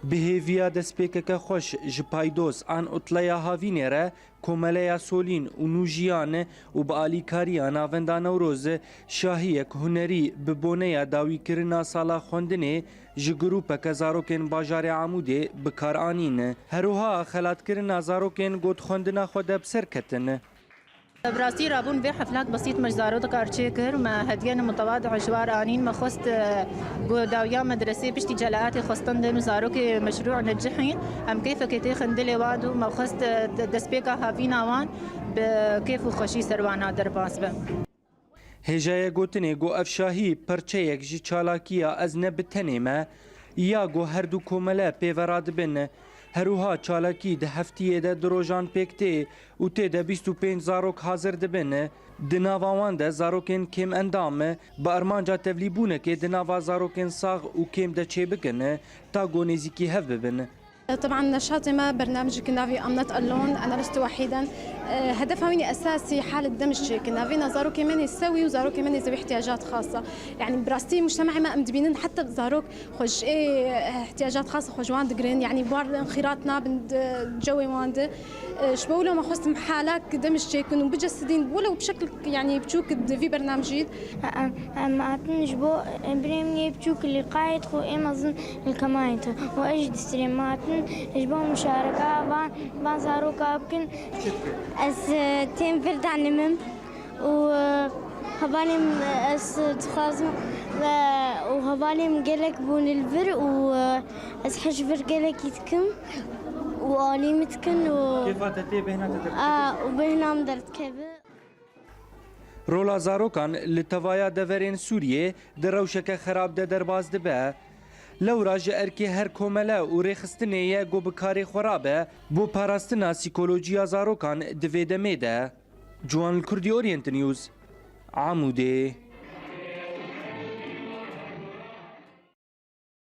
بهێڤیا دەستپێکەکە خۆش ji پایدۆز an ئوتلەیا هاڤینێ re کۆمەلەیا سۆلین û nûjiyan û bi alîkariya navenda Newrozê şahiyek hunerî bi boneya dawîkirina sala xwendinê ji grûpeke zarokên bajarê Amûdê bi kar anîn. Herûha xelatkirina zarokên gotxwendina xwe de bi ser ketin. براستي رابون في حفلات بسيط مجزارو تكارتشيكر ما هديان متواضع جوار آنين ما خست داويا مدرسة بشتي جلاءات خستن دين زاروك مشروع نجحين هم كيف كتي خندلي وادو ما خست دسبيكا هافينا وان بكيف خوشي سروانا درباس به هێژایە گوتنێ گۆ ئەف شاهی پەرچەیەک ji çalakiya ez ne bi tenê me ya گۆ herdû کۆمەلە pêvera dibin. Herûha çalakî di heftiyê de di rojan pêk tê û tê de 25 zarok hazir dibin. Di nava wan de zarokên kêm endam bi armanca tevlîbûnekê di nava zarokên sax û kêm de çêbikin ta gonêzîkî hev bibin. طبعا نشاطي ما برنامج كنافي أمنت ألون أنا لست وحيدا هدفها مني أساسي حالة دمج كنافي زاروك كمان يسوي وزاروك كمان ذوي احتياجات خاصة يعني براستي مجتمعي ما أمدبينن حتى زاروك خوش احتياجات خاصة خوش واند جرين يعني بار انخراطنا بند جوي واند شبولو ما خصم حالك دمج كن وبجسدين ولو بشكل يعني بتشوك في برنامج جديد ما تنجبو بريمني بتشوك اللي قايد خو أمازون الكمايت وأجد ستريماتن إجبو مشاركة بان زاروكا يمكن أس تيم فرد عنمم وهبالي أس تخازم وهبالي مجلك بون الفر وأس حجفر جلك يتكم وعلي متكن كيف تتي بهنا وبهنا مدرت كبه رولا زاروکان li tevaya deverên Sûriyê di rewşeke xerab de derbas dibe. Lewra ji erkê her komele û rêxistinê ye got bi karê xwe rabe bo parastina psîkolojiya zarokan di vê demê de. Ciwan li Kurdî Orient News, Amûdê.